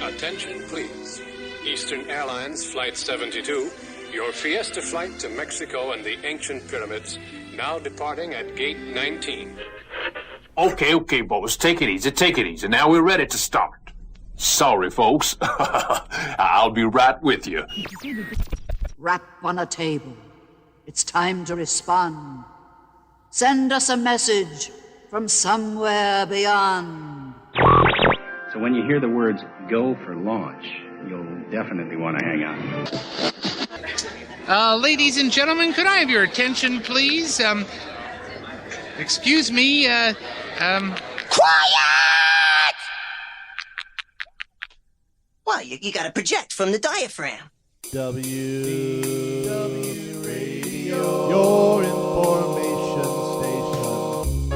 Attention, please. Eastern Airlines Flight 72, your Fiesta flight to Mexico and the ancient pyramids, now departing at Gate 19. Okay, boys, take it easy. Now we're ready to start. Sorry, folks. I'll be right with you. Rap on a table. It's time to respond. Send us a message from somewhere beyond. So when you hear the words, go for launch, you'll definitely want to hang on. Ladies and gentlemen, could I have your attention, please? Excuse me, Quiet! Well, you gotta project from the diaphragm. WDW Radio, your information station.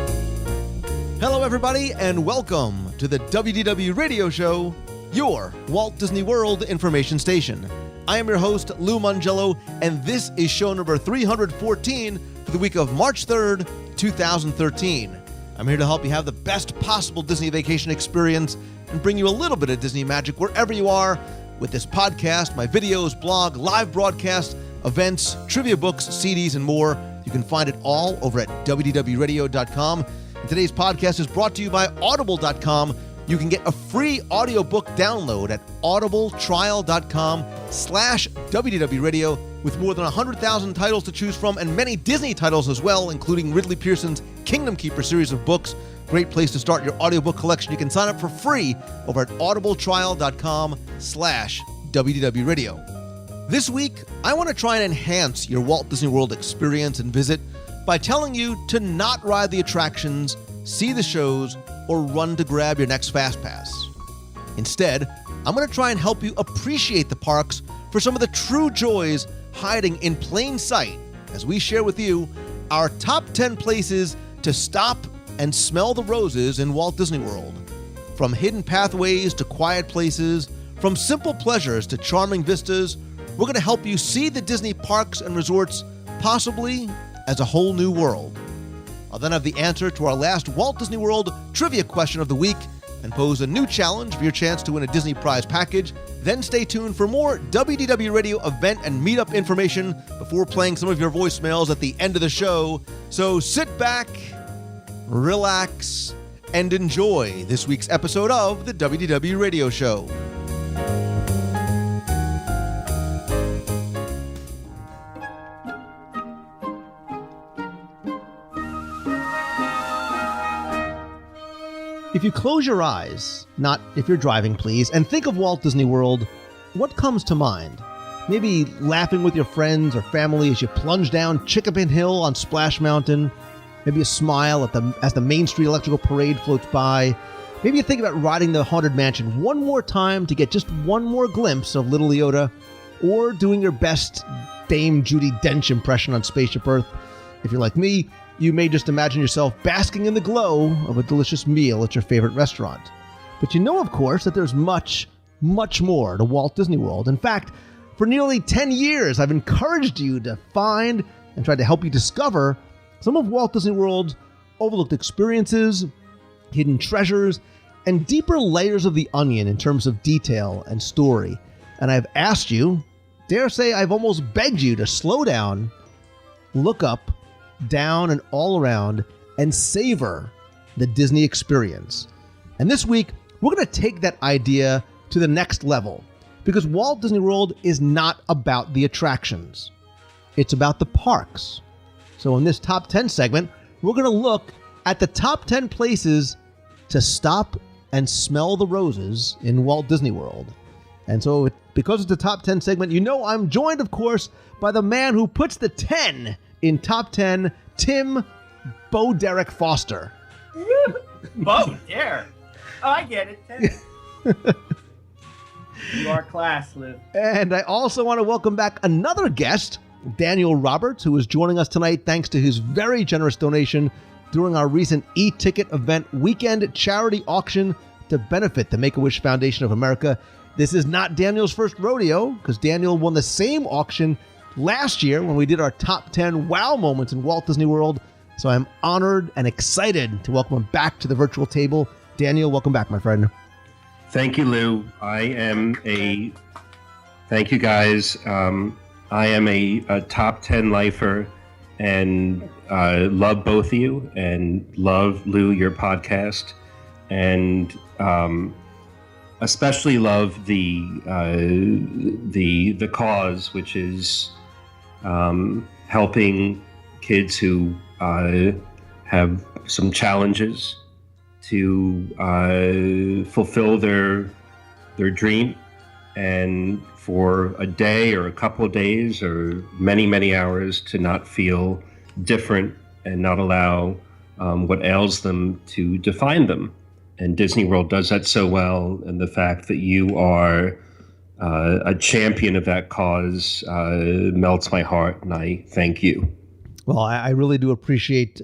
Hello, everybody, and welcome to the WDW Radio Show, your Walt Disney World information station. I am your host, Lou Mangello, and this is show number 314 for the week of March 3rd, 2013. I'm here to help you have the best possible Disney vacation experience and bring you a little bit of Disney magic wherever you are with this podcast, my videos, blog, live broadcasts, events, trivia books, CDs, and more. You can find it all over at WDWRadio.com. And today's podcast is brought to you by Audible.com. You can get a free audiobook download at audibletrial.com/WDWRadio with more than 100,000 titles to choose from and many Disney titles as well, including Ridley Pearson's Kingdom Keeper series of books. Great place to start your audiobook collection. You can sign up for free over at audibletrial.com/WDWRadio. This week, I want to try and enhance your Walt Disney World experience and visit by telling you to not ride the attractions, see the shows, or run to grab your next Fast Pass. Instead, I'm going to try and help you appreciate the parks for some of the true joys hiding in plain sight as we share with you our top 10 places to stop and smell the roses in Walt Disney World. From hidden pathways to quiet places, from simple pleasures to charming vistas, we're going to help you see the Disney parks and resorts possibly as a whole new world. I'll then have the answer to our last Walt Disney World trivia question of the week and pose a new challenge for your chance to win a Disney prize package. Then stay tuned for more WDW Radio event and meetup information before playing some of your voicemails at the end of the show. So sit back, relax, and enjoy this week's episode of the WDW Radio Show. If you close your eyes, not if you're driving, please, and think of Walt Disney World, what comes to mind? Maybe laughing with your friends or family as you plunge down Chickapin Hill on Splash Mountain. Maybe a smile as the Main Street Electrical Parade floats by. Maybe you think about riding the Haunted Mansion one more time to get just one more glimpse of Little Leota, or doing your best Dame Judi Dench impression on Spaceship Earth. If you're like me, you may just imagine yourself basking in the glow of a delicious meal at your favorite restaurant. But you know, of course, that there's much, much more to Walt Disney World. In fact, for nearly 10 years, I've encouraged you to find and try to help you discover some of Walt Disney World's overlooked experiences, hidden treasures, and deeper layers of the onion in terms of detail and story. And I've asked you, dare say I've almost begged you to slow down, look up, down and all around, and savor the Disney experience. And this week, we're going to take that idea to the next level, because Walt Disney World is not about the attractions. It's about the parks. So in this top 10 segment, we're going to look at the top 10 places to stop and smell the roses in Walt Disney World. And so because it's the top 10 segment, you know I'm joined, of course, by the man who puts the 10 in top 10, Tim Bo Derek Foster. Bo Derek. Oh, I get it. You are class, Liv. And I also want to welcome back another guest, Daniel Roberts, who is joining us tonight thanks to his very generous donation during our recent e-ticket event weekend charity auction to benefit the Make-A-Wish Foundation of America. This is not Daniel's first rodeo, because Daniel won the same auction last year when we did our top 10 wow moments in Walt Disney World. So I'm honored and excited to welcome him back to the virtual table. Daniel, welcome back, my friend. Thank you, Lou. Thank you, guys. I am a top 10 lifer and love both of you and love, Lou, your podcast. And especially love the cause, which is helping kids who have some challenges to fulfill their dream, and for a day or a couple of days or many hours to not feel different and not allow what ails them to define them. And Disney World does that so well, and the fact that you are a champion of that cause melts my heart, and I thank you. Well, I really do appreciate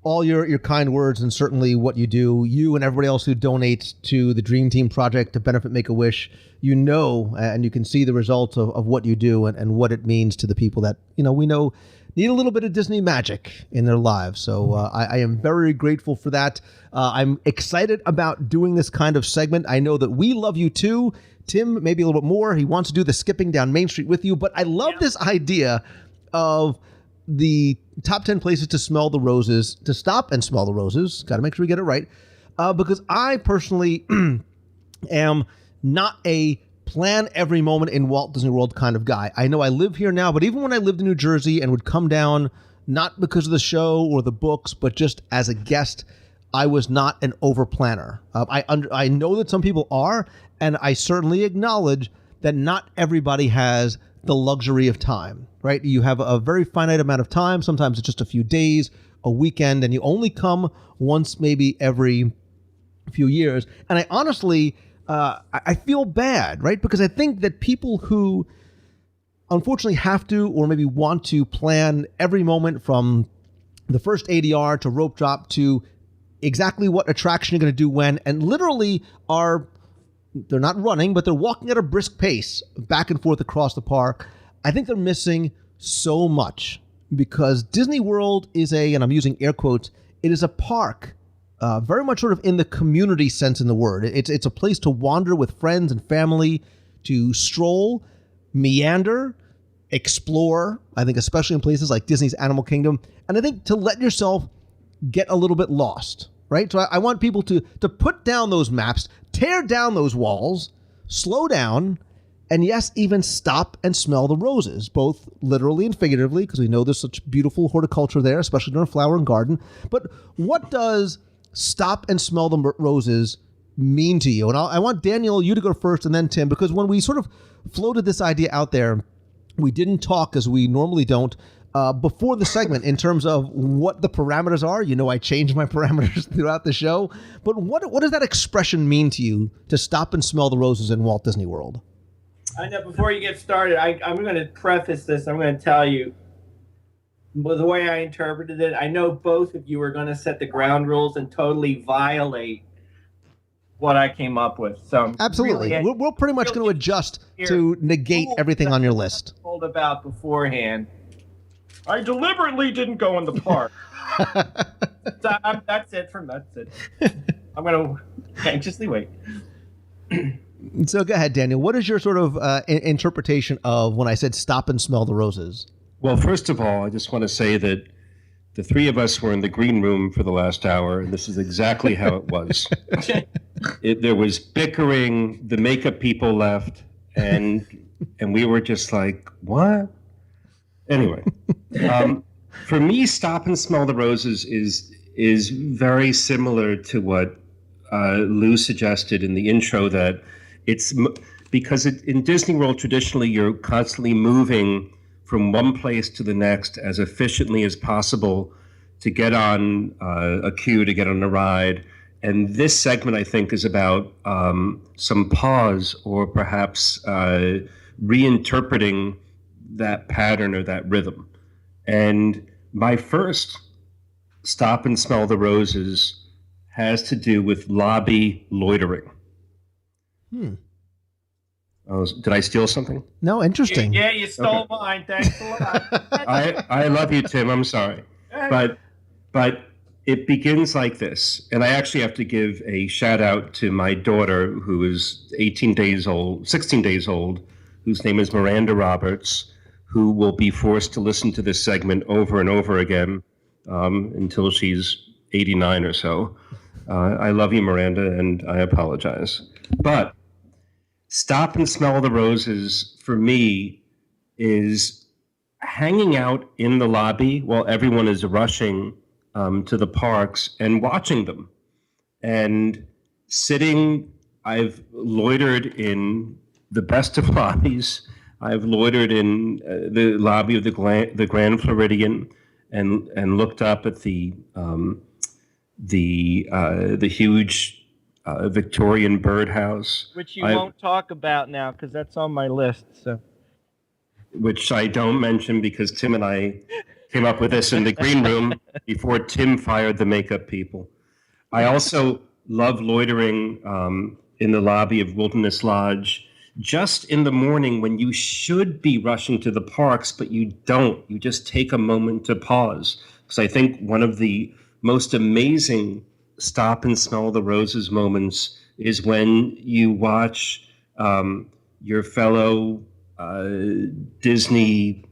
all your kind words, and certainly what you do. You and everybody else who donates to the Dream Team Project to benefit Make-A-Wish, and you can see the results of what you do and what it means to the people that, we know need a little bit of Disney magic in their lives. So I am very grateful for that. I'm excited about doing this kind of segment. I know that we love you too. Tim, maybe a little bit more. He wants to do the skipping down Main Street with you, but I love this idea of the top 10 places to smell the roses, to stop and smell the roses. Got to make sure we get it right. Because I personally am not a plan every moment in Walt Disney World kind of guy. I know I live here now, but even when I lived in New Jersey and would come down, not because of the show or the books, but just as a guest, I was not an over planner. I know that some people are, and I certainly acknowledge that not everybody has the luxury of time, right? You have a very finite amount of time. Sometimes it's just a few days, a weekend, and you only come once, maybe every few years. And I honestly, I feel bad, right? Because I think that people who unfortunately have to, or maybe want to plan every moment from the first ADR to rope drop to exactly what attraction you're going to do when, and literally they're not running, but they're walking at a brisk pace back and forth across the park. I think they're missing so much, because Disney World is and I'm using air quotes, it is a park, very much sort of in the community sense in the word. It's a place to wander with friends and family, to stroll, meander, explore, I think especially in places like Disney's Animal Kingdom, and I think to let yourself get a little bit lost, right? So I want people to put down those maps, tear down those walls, slow down, and yes, even stop and smell the roses, both literally and figuratively, because we know there's such beautiful horticulture there, especially during Flower and Garden. But what does stop and smell the roses mean to you? And I want Daniel, you to go first, and then Tim, because when we sort of floated this idea out there, we didn't talk, as we normally don't, before the segment in terms of what the parameters are. I change my parameters throughout the show. But what does that expression mean to you, to stop and smell the roses in Walt Disney World? I know, before you get started, I'm going to preface this. I'm going to tell you the way I interpreted it. I know both of you are going to set the ground rules and totally violate what I came up with. So absolutely, really, we're pretty much going to adjust to negate everything on your list. Told about beforehand. I deliberately didn't go in the park. That's it. I'm going to anxiously wait. So go ahead, Daniel. What is your sort of interpretation of when I said stop and smell the roses? Well, first of all, I just want to say that the three of us were in the green room for the last hour, and this is exactly how it was. There was bickering, the makeup people left, and we were just like, what? Anyway, for me, stop and smell the roses is very similar to what Lou suggested in the intro, that it's because in Disney World, traditionally, you're constantly moving from one place to the next as efficiently as possible to get on a queue, to get on a ride. And this segment, I think, is about some pause, or perhaps reinterpreting that pattern or that rhythm. And my first stop and smell the roses has to do with lobby loitering. Oh, did I steal something? No, interesting. Yeah, you stole mine. Thanks a lot. I love you, Tim. I'm sorry. But It begins like this, and I actually have to give a shout out to my daughter, who is 16 days old, whose name is Miranda Roberts, who will be forced to listen to this segment over and over again until she's 89 or so. I love you, Miranda, and I apologize. But Stop and Smell the Roses, for me, is hanging out in the lobby while everyone is rushing to the parks and watching them. And sitting, I've loitered in the best of lobbies. I've loitered in the lobby of the Grand Floridian and looked up at the huge Victorian birdhouse, which you won't talk about now because that's on my list. So, which I don't mention because Tim and I came up with this in the green room before Tim fired the makeup people. I also love loitering in the lobby of Wilderness Lodge just in the morning when you should be rushing to the parks, but you don't. You just take a moment to pause. Because I think one of the most amazing Stop and Smell the Roses moments is when you watch your fellow Disney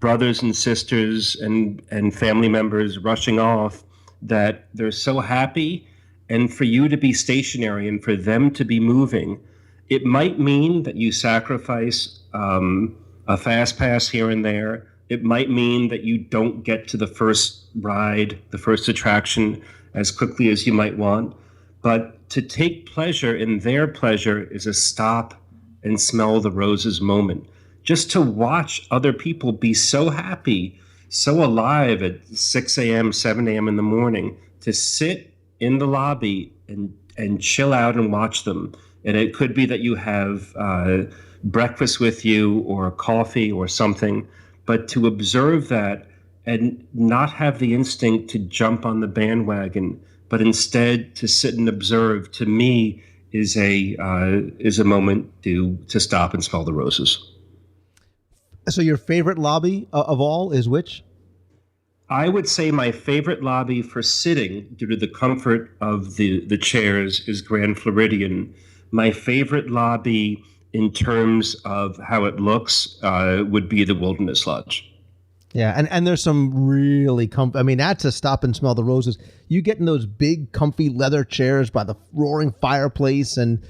brothers and sisters and family members rushing off, that they're so happy, and for you to be stationary and for them to be moving, it might mean that you sacrifice a fast pass here and there. It might mean that you don't get to the first ride, the first attraction as quickly as you might want. But to take pleasure in their pleasure is a stop and smell the roses moment. Just to watch other people be so happy, so alive at 6 a.m., 7 a.m. in the morning, to sit in the lobby and chill out and watch them. And it could be that you have breakfast with you or coffee or something, but to observe that and not have the instinct to jump on the bandwagon, but instead to sit and observe, to me, is a moment to stop and smell the roses. So your favorite lobby of all is which? I would say my favorite lobby for sitting, due to the comfort of the chairs, is Grand Floridian. My favorite lobby in terms of how it looks would be the Wilderness Lodge. Yeah, and there's some really comfy. I mean, that's a Stop and Smell the Roses. You get in those big, comfy leather chairs by the roaring fireplace and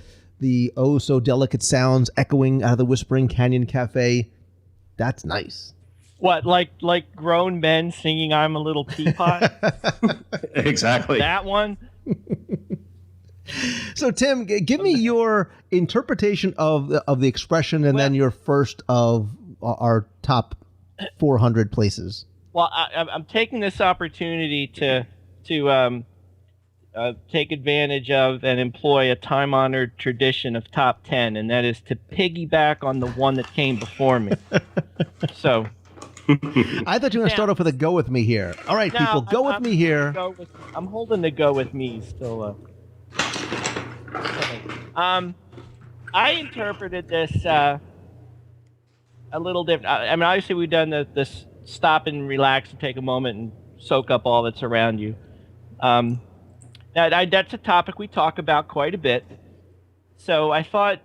the oh-so-delicate sounds echoing out of the Whispering Canyon Cafe. That's nice. What, like grown men singing "I'm a Little Teapot"? Exactly. That one? So, Tim, give me your interpretation of the expression, and then your first of our top 400 places. Well, I'm taking this opportunity to take advantage of and employ a time-honored tradition of top 10, and that is to piggyback on the one that came before me. So, I thought you were going to start off with a "Go with me" here. All right, people, go with me here. I'm holding the "Go with me" still. I interpreted this a little different. I mean, obviously, we've done the stop and relax and take a moment and soak up all that's around you. That's a topic we talk about quite a bit. So I thought,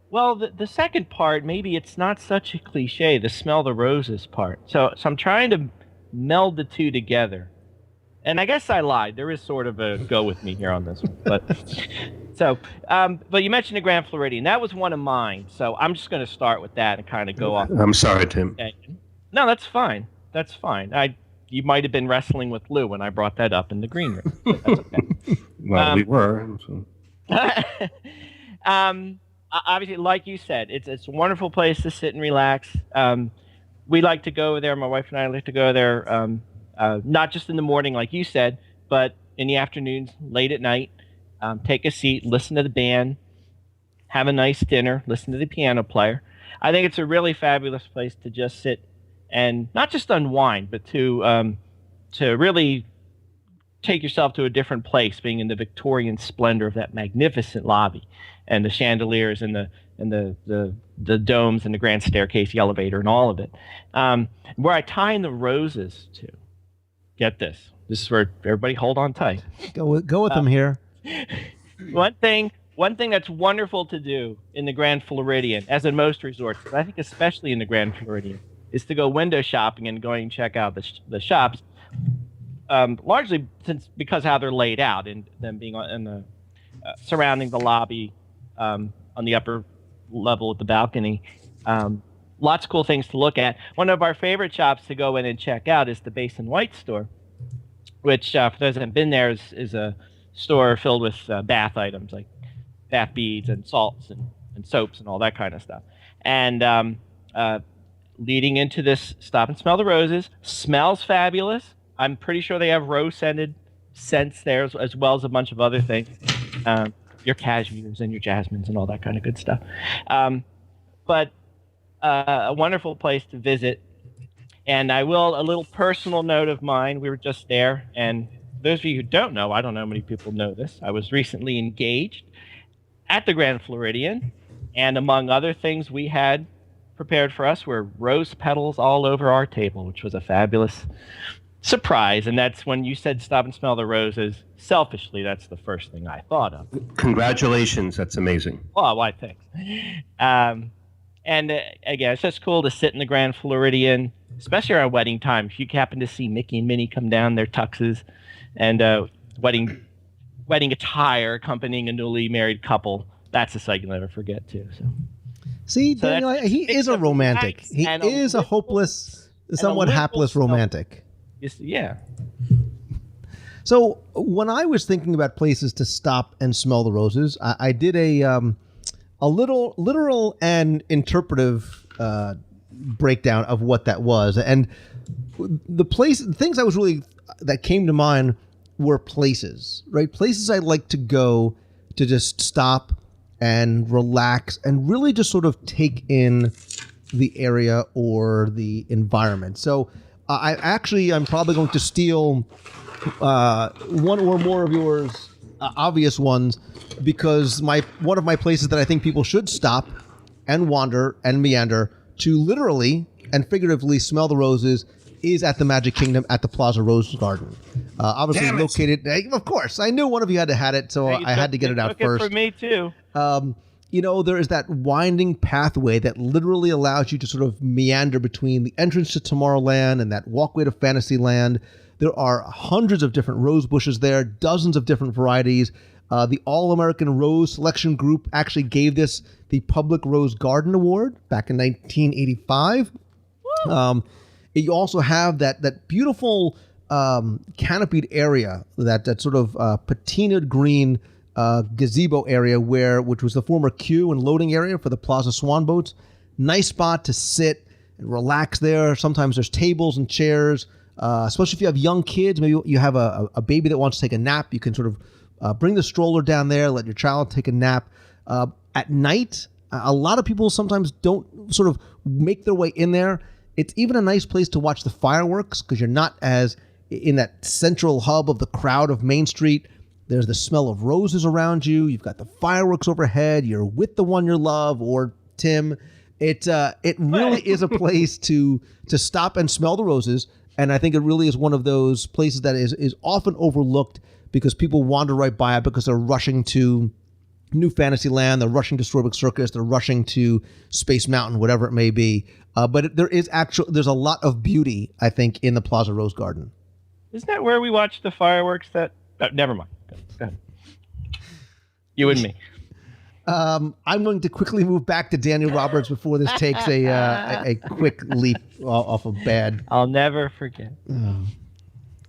well, the second part, maybe it's not such a cliche, the smell the roses part. So I'm trying to meld the two together. And I guess I lied. There is sort of a go with me here on this one. But you mentioned the Grand Floridian. That was one of mine. So I'm just going to start with that and kind of go off. I'm sorry, Tim. Okay. No, that's fine. That's fine. You might have been wrestling with Lou when I brought that up in the green room. But that's okay. Well, we were. So. Obviously, like you said, it's a wonderful place to sit and relax. We like to go there. My wife and I like to go there, not just in the morning, like you said, but in the afternoons, late at night. Take a seat, listen to the band, have a nice dinner, listen to the piano player. I think it's a really fabulous place to just sit and not just unwind, but to really take yourself to a different place, being in the Victorian splendor of that magnificent lobby, and the chandeliers and the domes and the grand staircase, the elevator, and all of it. Where I tie in the roses to, get this, this is where everybody hold on tight. Go with them here. One thing that's wonderful to do in the Grand Floridian, as in most resorts, but I think especially in the Grand Floridian, is to go window shopping and going and check out the shops. Largely because how they're laid out and them being in the surrounding the lobby on the upper level of the balcony. Lots of cool things to look at. One of our favorite shops to go in and check out is the Basin White store, which for those that haven't been there is a store filled with bath items like bath beads and salts and soaps and all that kind of stuff. And leading into this Stop and Smell the Roses, smells fabulous. I'm pretty sure they have rose-scented scents there as well as a bunch of other things. Your cashmeres and your jasmines and all that kind of good stuff. But a wonderful place to visit. And a little personal note of mine, we were just there, and those of you who don't know, I don't know how many people know this, I was recently engaged at the Grand Floridian, and among other things we had prepared for us were rose petals all over our table, which was a fabulous surprise. And that's when you said stop and smell the roses. Selfishly, that's the first thing I thought of. Congratulations, that's amazing. Well, why, thanks. And again, it's just cool to sit in the Grand Floridian, especially around wedding time. If you happen to see Mickey and Minnie come down their tuxes and wedding attire accompanying a newly married couple, that's a sight you'll never forget too. See, Daniel, he is a romantic. He is a hopeless, somewhat hapless romantic. Yeah. So when I was thinking about places to stop and smell the roses, I did a little literal and interpretive breakdown of what that was. And things that came to mind were places, right? Places I'd like to go to just stop and relax and really just sort of take in the area or the environment. So I'm probably going to steal one or more of yours obvious ones, because one of my places that I think people should stop and wander and meander to literally and figuratively smell the roses is at the Magic Kingdom at the Plaza Rose Garden. Obviously located. Of course, I knew one of you had it, so I had to get it out first. For me too. There is that winding pathway that literally allows you to sort of meander between the entrance to Tomorrowland and that walkway to Fantasyland. There are hundreds of different rose bushes there, dozens of different varieties. The All-American Rose Selection Group actually gave this the Public Rose Garden Award back in 1985. You also have that beautiful canopied area, that sort of patinaed green gazebo area which was the former queue and loading area for the Plaza Swan boats. Nice spot to sit and relax there. Sometimes there's tables and chairs. Especially if you have young kids, maybe you have a baby that wants to take a nap, you can sort of bring the stroller down there, let your child take a nap. At night, a lot of people sometimes don't sort of make their way in there. It's even a nice place to watch the fireworks because you're not as in that central hub of the crowd of Main Street. There's the smell of roses around you. You've got the fireworks overhead. You're with the one you love, or Tim. It really is a place to stop and smell the roses. And I think it really is one of those places that is often overlooked because people wander right by it because they're rushing to New Fantasyland, they're rushing to Strawberry Circus, they're rushing to Space Mountain, whatever it may be. But there's a lot of beauty, I think, in the Plaza Rose Garden. Isn't that where we watched the fireworks? Never mind. Go ahead. You and me. I'm going to quickly move back to Daniel Roberts before this takes a quick leap off of bad. I'll never forget.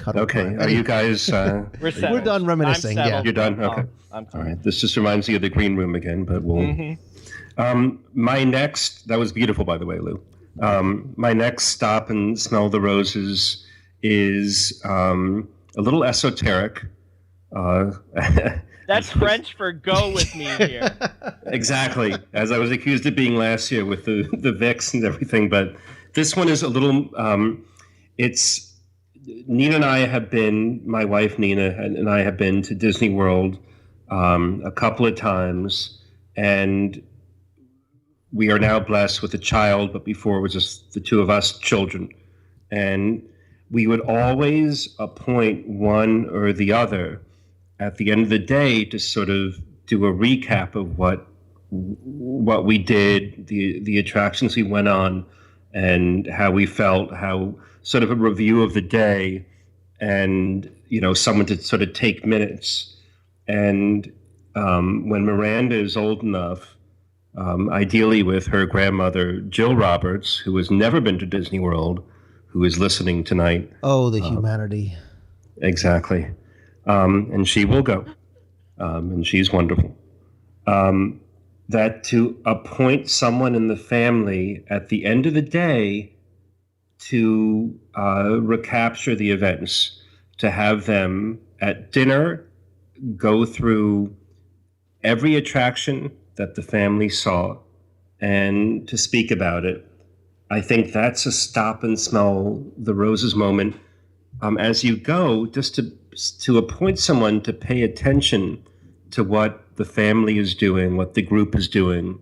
Okay, are you guys... We're done reminiscing. Yeah, you're done? Okay. All right, this just reminds me of the green room again, but we'll... Mm-hmm. My next... That was beautiful, by the way, Lou. My next stop and smell the roses is a little esoteric. That's French for go with me here. Exactly, as I was accused of being last year with the Vicks and everything. But this one is a little, Nina and I have been, my wife Nina and I have been to Disney World a couple of times. And we are now blessed with a child, but before it was just the two of us children. And we would always appoint one or the other at the end of the day to sort of do a recap of what we did, the attractions we went on, and how we felt, how sort of a review of the day, and someone to sort of take minutes. And when Miranda is old enough, ideally with her grandmother Jill Roberts, who has never been to Disney World, who is listening tonight. Oh, the humanity. Exactly. And she will go. And she's wonderful. That to appoint someone in the family at the end of the day to recapture the events, to have them at dinner go through every attraction that the family saw and to speak about it. I think that's a stop and smell the roses moment. As you go, just to appoint someone to pay attention to what the family is doing, what the group is doing,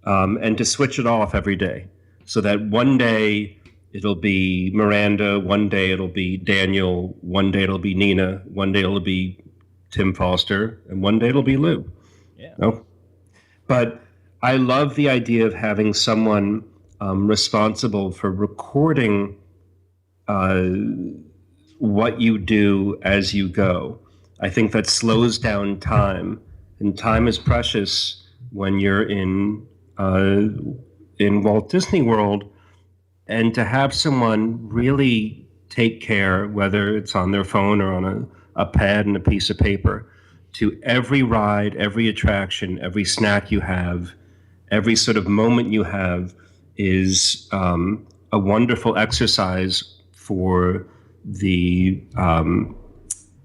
and to switch it off every day. So that one day it'll be Miranda, one day it'll be Daniel, one day it'll be Nina, one day it'll be Tim Foster, and one day it'll be Lou. Yeah. No? But I love the idea of having someone responsible for recording what you do as you go. I think that slows down time, and time is precious when you're in Walt Disney World. And to have someone really take care, whether it's on their phone or on a pad and a piece of paper, to every ride, every attraction, every snack you have, every sort of moment you have, is a wonderful exercise for the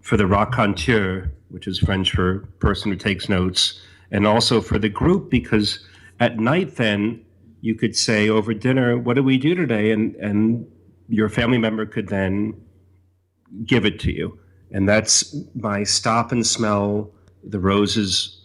raconteur, which is French for person who takes notes, and also for the group, because at night then you could say over dinner, what did we do today? And your family member could then give it to you. And that's my stop and smell the roses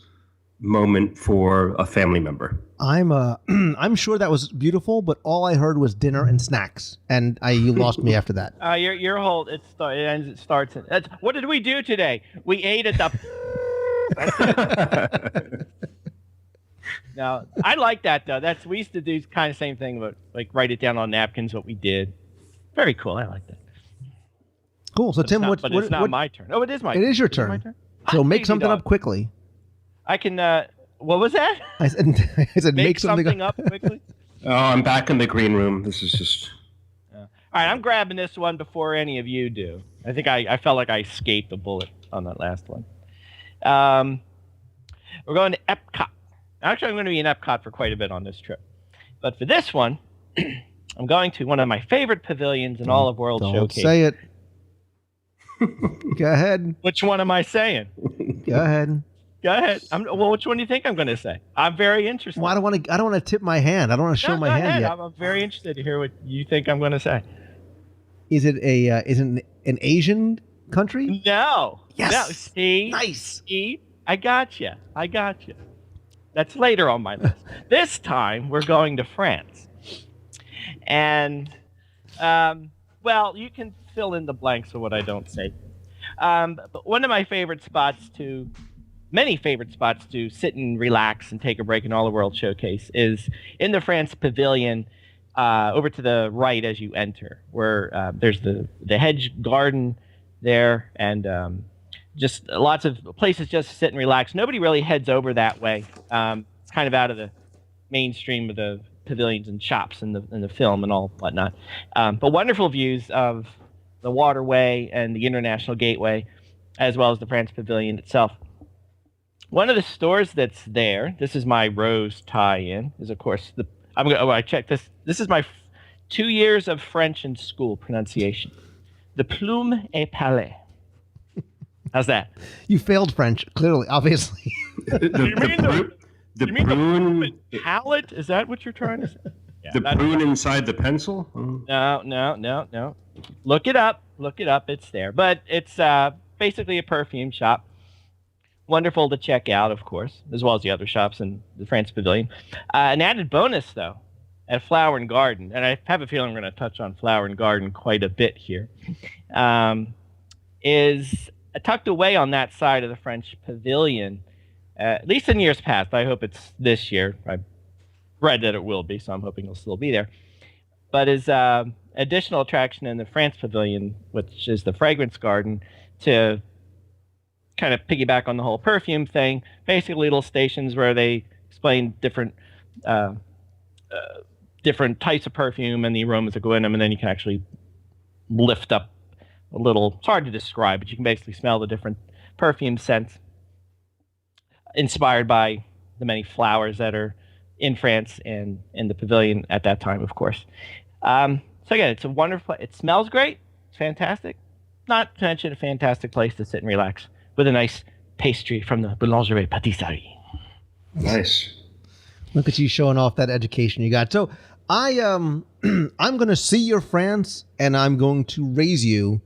moment for a family member. I'm sure that was beautiful, but all I heard was dinner and snacks, and you lost me after that. Your whole it ends. It starts. What did we do today? We ate at the. Now I like that though. We used to do kind of same thing, but like write it down on napkins what we did. Very cool. I like that. Cool. So But Tim, it's not my turn. Oh, it is my. It is your Is it my turn. turn? So Ah, make baby something dog. up quickly. I can. What was that? I said make something up quickly. Oh, I'm back in the green room. This is just... All right, I'm grabbing this one before any of you do. I think I felt like I escaped a bullet on that last one. We're going to Epcot. Actually, I'm going to be in Epcot for quite a bit on this trip. But for this one, I'm going to one of my favorite pavilions in all of World Don't Showcase. say it. Go ahead. Which one am I saying? Go ahead. Go ahead. Well, which one do you think I'm going to say? I'm very interested. Well, I don't want to tip my hand. I don't want to show No, my go hand ahead. yet. I'm very interested to hear what you think I'm going to say. Is it an Asian country? No. Yes. No. See? Nice. See? I got you. That's later on my list. This time, we're going to France. And, well, you can fill in the blanks of what I don't say. But one of my many favorite spots to sit and relax and take a break in all the World Showcase is in the France Pavilion, over to the right as you enter, where there's the hedge garden there, and just lots of places just to sit and relax. Nobody really heads over that way. It's kind of out of the mainstream of the pavilions and shops and the film and all whatnot. But wonderful views of the waterway and the International Gateway, as well as the France Pavilion itself. One of the stores that's there, this is my Rose tie-in, is of course I checked this. This is my 2 years of French in school pronunciation. The Plume et Palais. How's that? You failed French, clearly, obviously. The prune... Palette? Is that what you're trying to say? Yeah, the prune inside the pencil? No. Look it up. It's there. But it's basically a perfume shop. Wonderful to check out, of course, as well as the other shops in the France Pavilion. An added bonus, though, at Flower and Garden, and I have a feeling we're going to touch on Flower and Garden quite a bit here, is tucked away on that side of the French Pavilion, at least in years past. I hope it's this year. I've read that it will be, so I'm hoping it'll still be there. But is additional attraction in the France Pavilion, which is the Fragrance Garden, to kind of piggyback on the whole perfume thing. Basically, little stations where they explain different types of perfume and the aromas that go in them, and then you can actually lift up a little. It's hard to describe, but you can basically smell the different perfume scents inspired by the many flowers that are in France and in the pavilion at that time, of course. So again, it's a wonderful. It smells great. It's fantastic. Not to mention a fantastic place to sit and relax with a nice pastry from the Boulangerie Pâtisserie. Nice. Look at you showing off that education you got. So I'm going to see your France, and I'm going to raise you,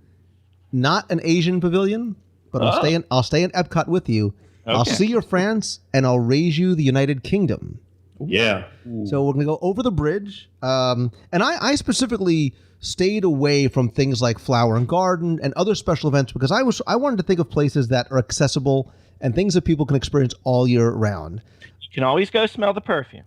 not an Asian pavilion, but I'll stay in Epcot with you. Okay. I'll see your France, and I'll raise you the United Kingdom. Yeah. So we're going to go over the bridge. And I specifically stayed away from things like Flower and Garden and other special events because I wanted to think of places that are accessible and things that people can experience all year round. You can always go smell the perfume.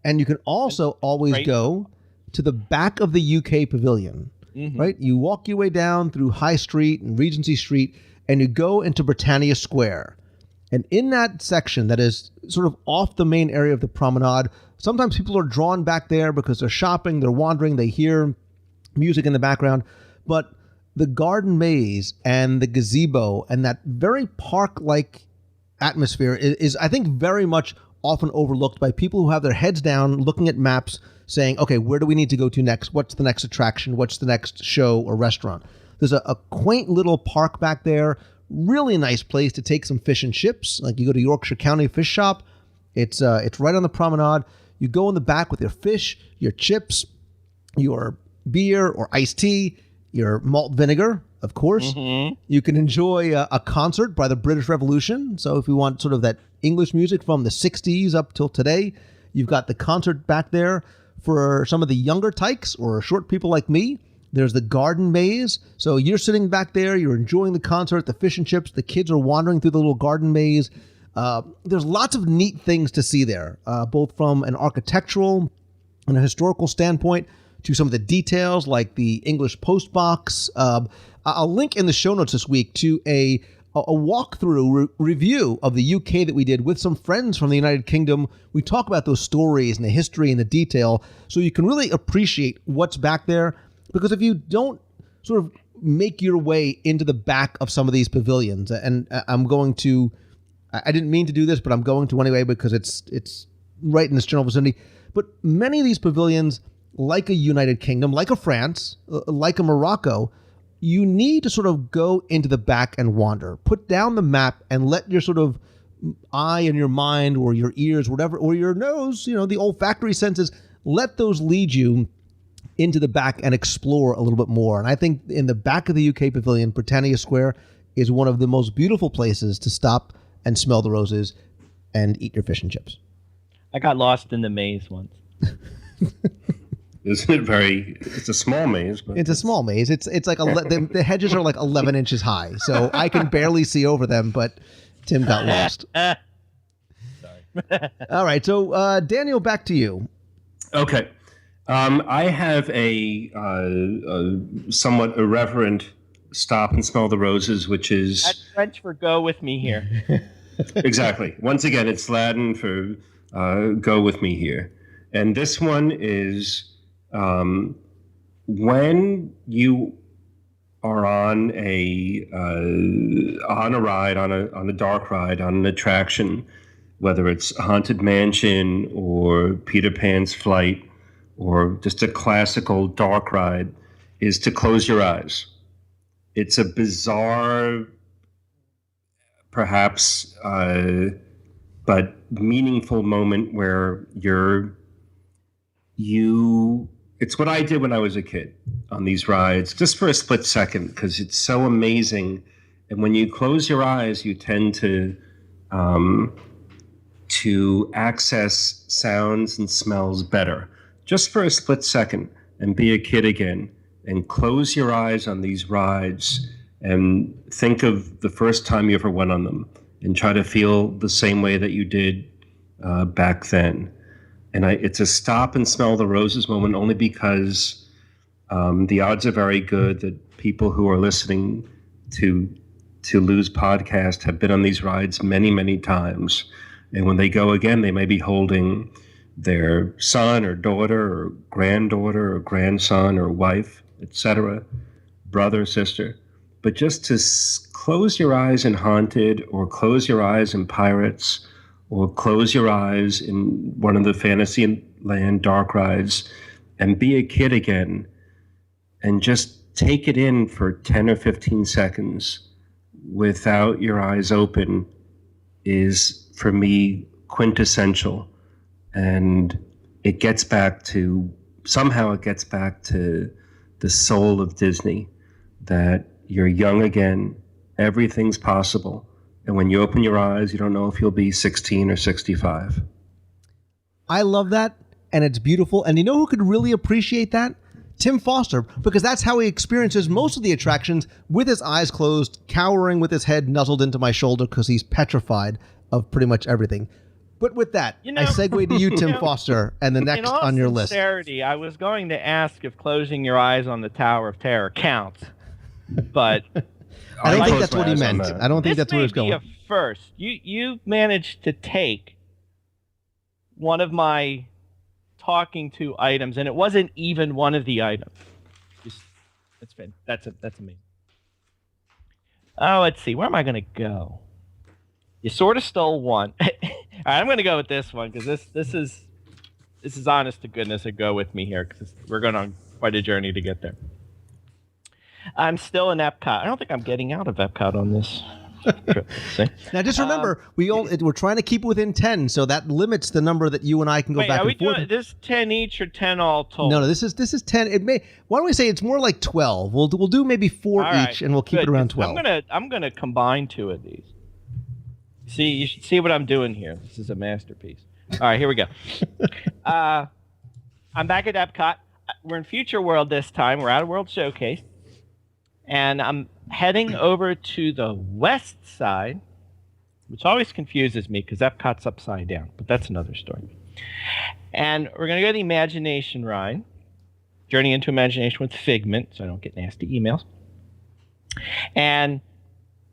And you can also always go to the back of the UK Pavilion, right? You walk your way down through High Street and Regency Street, and you go into Britannia Square. And in that section that is sort of off the main area of the promenade, sometimes people are drawn back there because they're shopping, they're wandering, they hear music in the background. But the garden maze and the gazebo and that very park-like atmosphere is, I think, very much often overlooked by people who have their heads down looking at maps saying, okay, where do we need to go to next? What's the next attraction? What's the next show or restaurant? There's a quaint little park back there. Really nice place to take some fish and chips. Like you go to Yorkshire County Fish Shop. It's right on the promenade. You go in the back with your fish, your chips, your beer or iced tea, your malt vinegar, of course. You can enjoy a concert by the British Revolution. So if you want sort of that English music from the 60s up till today, you've got the concert back there. For some of the younger tykes or short people like me, there's the garden maze. So you're sitting back there, you're enjoying the concert, the fish and chips, the kids are wandering through the little garden maze. There's lots of neat things to see there, both from an architectural and a historical standpoint to some of the details like the English post box. I'll link in the show notes this week to a walkthrough review of the UK that we did with some friends from the United Kingdom. We talk about those stories and the history and the detail so you can really appreciate what's back there. Because if you don't sort of make your way into the back of some of these pavilions, and I didn't mean to do this, but I'm going to anyway because it's right in this general vicinity. But many of these pavilions, like a United Kingdom, like a France, like a Morocco, you need to sort of go into the back and wander. Put down the map and let your sort of eye and your mind or your ears, whatever, or your nose, the olfactory senses, let those lead you into the back and explore a little bit more. And I think in the back of the UK Pavilion, Britannia Square is one of the most beautiful places to stop and smell the roses and eat your fish and chips. I got lost in the maze once. Isn't it it's a small maze. But it's a small maze. It's like the hedges are like 11 inches high. So I can barely see over them, but Tim got lost. Sorry. All right. So Daniel, back to you. Okay. I have a somewhat irreverent stop and smell the roses, which is... That's French for go with me here. Exactly. Once again, it's Latin for go with me here. And this one is when you are on a ride, on a dark ride, on an attraction, whether it's Haunted Mansion or Peter Pan's Flight, or just a classical dark ride, is to close your eyes. It's a bizarre, perhaps, but meaningful moment where it's what I did when I was a kid on these rides, just for a split second, because it's so amazing. And when you close your eyes, you tend to access sounds and smells better. just for a split second and be a kid again and close your eyes on these rides and think of the first time you ever went on them and try to feel the same way that you did back then. And it's a stop and smell the roses moment only because the odds are very good that people who are listening to Lou's podcast have been on these rides many, many times. And when they go again, they may be holding their son or daughter or granddaughter or grandson or wife, etc., brother, sister. But just to close your eyes in Haunted or close your eyes in Pirates or close your eyes in one of the Fantasyland dark rides and be a kid again and just take it in for 10 or 15 seconds without your eyes open is, for me, quintessential. And it gets back to, somehow it gets back to the soul of Disney, that you're young again, everything's possible. And when you open your eyes, you don't know if you'll be 16 or 65. I love that, and it's beautiful. And you know who could really appreciate that? Tim Foster, because that's how he experiences most of the attractions, with his eyes closed, cowering with his head nuzzled into my shoulder because he's petrified of pretty much everything. But with that, I segue to you, Tim Foster, and the next on your list. In all sincerity, I was going to ask if closing your eyes on the Tower of Terror counts, but I don't think that's what he meant. I don't think that's where it's going. This may be a first. You managed to take one of my talking to items, and it wasn't even one of the items. That's amazing. Oh, let's see. Where am I going to go? You sort of stole one. All right, I'm going to go with this one because this is honest to goodness a go with me here because we're going on quite a journey to get there. I'm still in Epcot. I don't think I'm getting out of Epcot on this trip. Now, just remember, we're trying to keep within 10, so that limits the number that you and I can go back and forth. Doing this 10 each or 10 all total? No, this is 10. It may. Why don't we say it's more like 12? We'll do maybe 4 each, and we'll keep it around 12. I'm gonna combine 2 of these. See, you should see what I'm doing here. This is a masterpiece. All right, here we go. I'm back at Epcot. We're in Future World this time. We're out of World Showcase. And I'm heading over to the west side, which always confuses me because Epcot's upside down, but that's another story. And we're going to go to the Imagination ride, Journey into Imagination with Figment, so I don't get nasty emails. And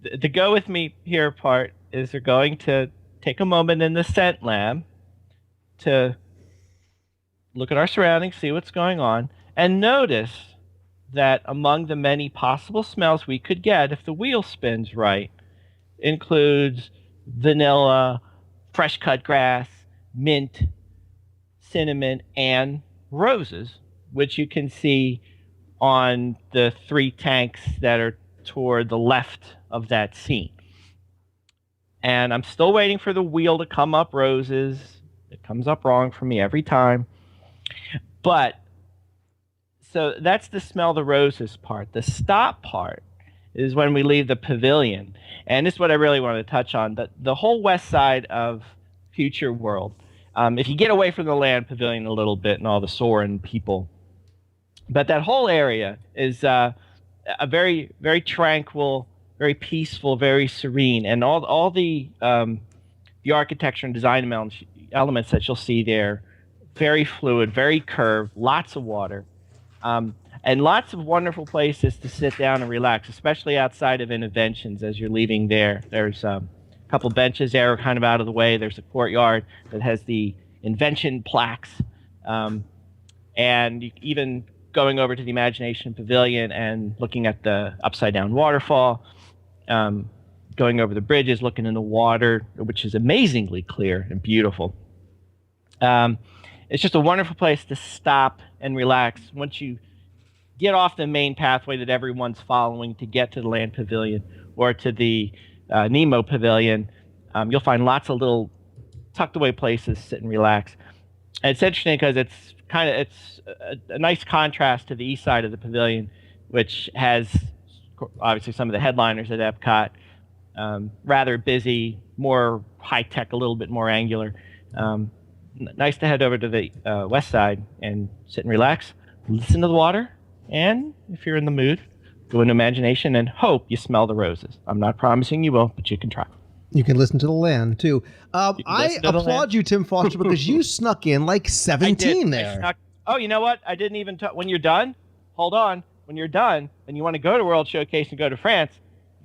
the go with me here part is they're going to take a moment in the scent lab to look at our surroundings, see what's going on, and notice that among the many possible smells we could get if the wheel spins right includes vanilla, fresh cut grass, mint, cinnamon, and roses, which you can see on the 3 tanks that are toward the left of that scene. And I'm still waiting for the wheel to come up roses. It comes up wrong for me every time. But so that's the smell the roses part. The stop part is when we leave the pavilion. And this is what I really want to touch on. The whole west side of Future World, if you get away from the land pavilion a little bit and all the Soarin' people, but that whole area is a very, very tranquil, very peaceful, very serene. And all the architecture and design elements that you'll see there, very fluid, very curved, lots of water. And lots of wonderful places to sit down and relax, especially outside of Innoventions as you're leaving there. There's a couple benches there kind of out of the way. There's a courtyard that has the invention plaques. And even going over to the Imagination Pavilion and looking at the upside-down waterfall, going over the bridges, looking in the water, which is amazingly clear and beautiful. It's just a wonderful place to stop and relax once you get off the main pathway that everyone's following to get to the Land Pavilion or to the Nemo Pavilion. You'll find lots of little tucked away places to sit and relax. And it's interesting because it's a nice contrast to the east side of the pavilion, which has obviously some of the headliners at Epcot, rather busy, more high tech, a little bit more angular. nice to head over to the west side and sit and relax, listen to the water, and if you're in the mood, go into imagination and hope you smell the roses. I'm not promising you will, but you can try. You can listen to the land, too. I applaud you, Tim Foster, because you snuck in like 17 there. Oh, you know what? I didn't even when you're done, hold on. When you're done and you want to go to World Showcase and go to France,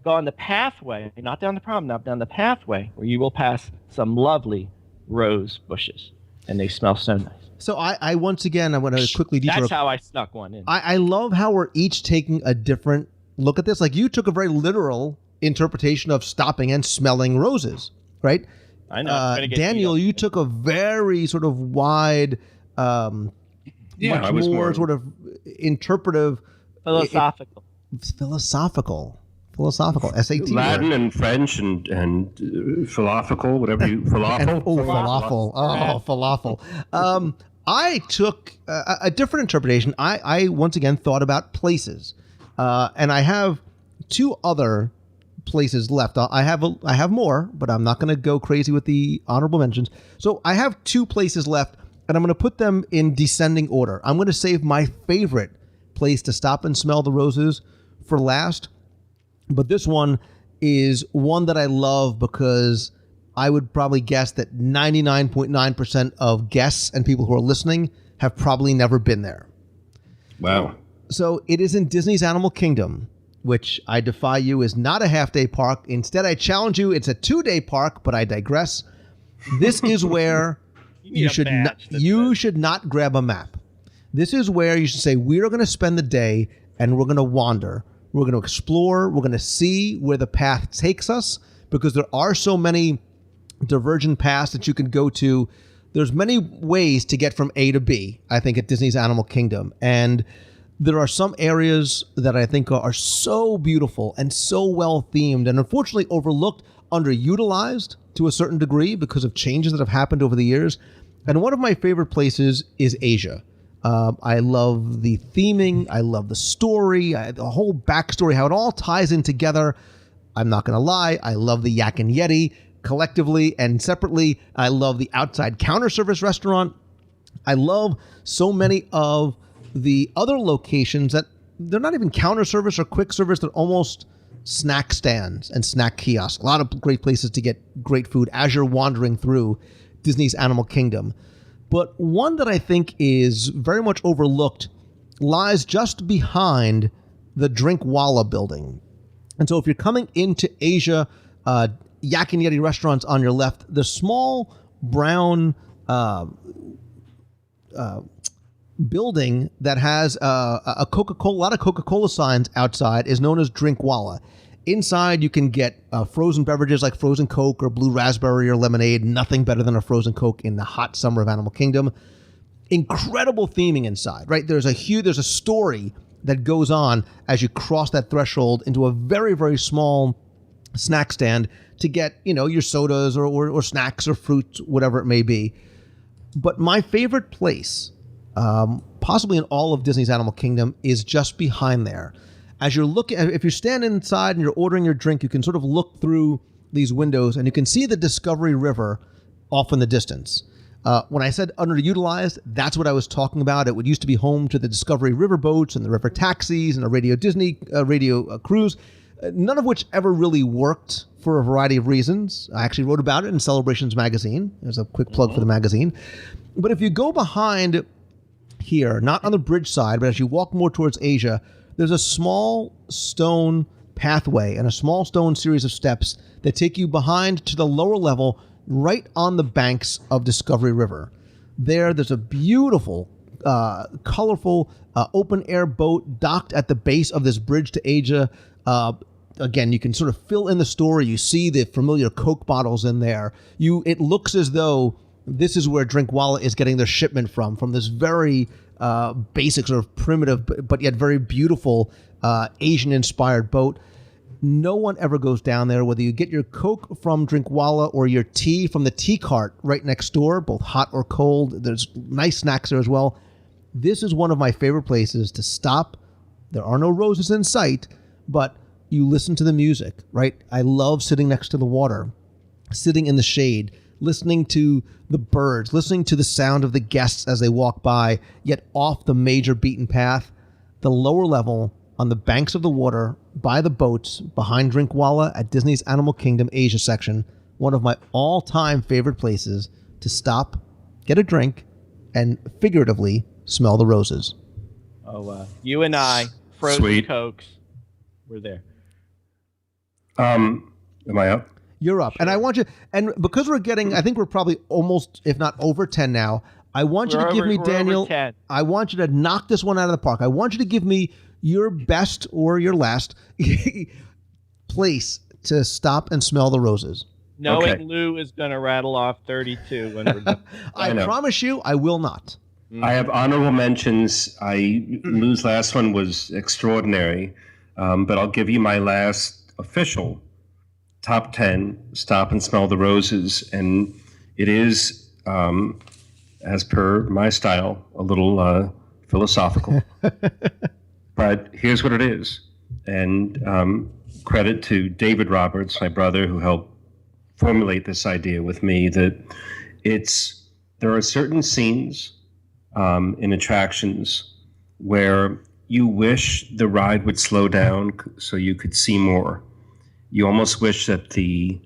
go on the pathway, not down the promenade, down the pathway, where you will pass some lovely rose bushes, and they smell so nice. So I once again, I want to quickly detour. That's how I snuck one in. I love how we're each taking a different look at this. Like, you took a very literal interpretation of stopping and smelling roses, right? I know. Daniel, you took a very sort of wide, much more sort of interpretive, philosophical SAT Latin word. and French and philosophical, whatever you falafel. Falafel. I took a different interpretation. I once again thought about places, and I have two other places left. I have more, but I'm not going to go crazy with the honorable mentions. So I have two places left, and I'm going to put them in descending order. I'm going to save my favorite place to stop and smell the roses for last. But this one is one that I love because I would probably guess that 99.9% of guests and people who are listening have probably never been there. Wow. So it is in Disney's Animal Kingdom, which I defy you is not a half-day park. Instead, I challenge you, it's a 2-day park, but I digress. This is where you should not grab a map. This is where you should say, we are going to spend the day and we're going to wander. We're going to explore. We're going to see where the path takes us, because there are so many divergent paths that you can go to. There's many ways to get from A to B, I think, at Disney's Animal Kingdom. And there are some areas that I think are so beautiful and so well themed and unfortunately overlooked, underutilized to a certain degree because of changes that have happened over the years. And one of my favorite places is Asia. I love the theming. I love the story, the whole backstory, how it all ties in together. I'm not going to lie. I love the Yak and Yeti collectively and separately. I love the outside counter service restaurant. I love so many of the other locations that they're not even counter service or quick service. They're almost snack stands and snack kiosks. A lot of great places to get great food as you're wandering through Disney's Animal Kingdom. But one that I think is very much overlooked lies just behind the Drinkwalla building. And so if you're coming into Asia, Yak and Yeti restaurants on your left, the small brown building that has a Coca-Cola, a lot of Coca-Cola signs outside is known as Drinkwalla. Inside, you can get frozen beverages like frozen Coke or blue raspberry or lemonade. Nothing better than a frozen Coke in the hot summer of Animal Kingdom. Incredible theming inside, right? There's a story that goes on as you cross that threshold into a very, very small snack stand to get, your sodas or snacks or fruit, whatever it may be. But my favorite place, possibly in all of Disney's Animal Kingdom, is just behind there. As you're looking, if you're standing inside and you're ordering your drink, you can sort of look through these windows and you can see the Discovery River off in the distance. When I said underutilized, that's what I was talking about. It used to be home to the Discovery River boats and the river taxis and a Radio Disney cruise, none of which ever really worked for a variety of reasons. I actually wrote about it in Celebrations magazine. There's a quick plug for the magazine. But if you go behind here, not on the bridge side, but as you walk more towards Asia, there's a small stone pathway and a small stone series of steps that take you behind to the lower level right on the banks of Discovery River. There's a beautiful, colorful, open-air boat docked at the base of this bridge to Asia. Again, you can sort of fill in the story. You see the familiar Coke bottles in there. It looks as though this is where Drinkwalla is getting their shipment from this very basic, sort of primitive, but yet very beautiful Asian-inspired boat. No one ever goes down there, whether you get your Coke from Drinkwalla or your tea from the tea cart right next door, both hot or cold. There's nice snacks there as well. This is one of my favorite places to stop. There are no roses in sight, but you listen to the music, right? I love sitting next to the water, sitting in the shade, listening to the birds, listening to the sound of the guests as they walk by, yet off the major beaten path. The lower level on the banks of the water, by the boats, behind Drinkwalla at Disney's Animal Kingdom Asia section, one of my all-time favorite places to stop, get a drink, and figuratively smell the roses. Oh, you and I, frozen Sweet. Cokes, we're there. Am I up? You're up. Sure. And I want you, and because we're getting, I think we're probably almost, if not over 10 now, I want you to give me, Daniel, I want you to knock this one out of the park. I want you to give me your best or your last place to stop and smell the roses. Knowing Lou is going to rattle off 32 when we're done. I promise you, I will not. I have honorable mentions. Lou's last one was extraordinary, but I'll give you my last official top 10, Stop and Smell the Roses, and it is, as per my style, a little philosophical. But here's what it is, and credit to David Roberts, my brother, who helped formulate this idea with me, that there are certain scenes in attractions where you wish the ride would slow down so you could see more. You almost wish that the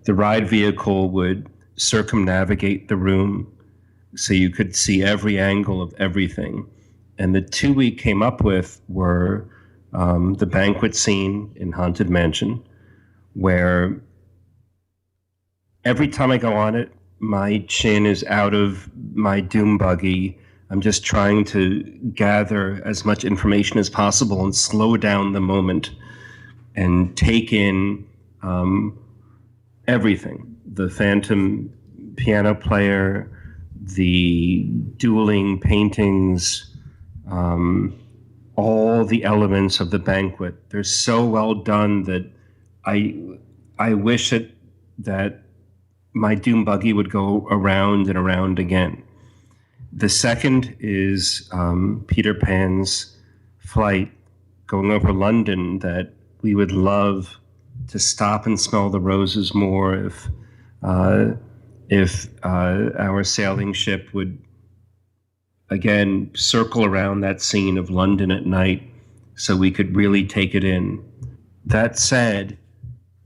ride vehicle would circumnavigate the room so you could see every angle of everything. And the two we came up with were the banquet scene in Haunted Mansion, where every time I go on it, my chin is out of my doom buggy. I'm just trying to gather as much information as possible and slow down the moment and take in everything. The phantom piano player, the dueling paintings, all the elements of the banquet. They're so well done that I wish that my doom buggy would go around and around again. The second is Peter Pan's flight going over London, that we would love to stop and smell the roses more if our sailing ship would again circle around that scene of London at night so we could really take it in. That said,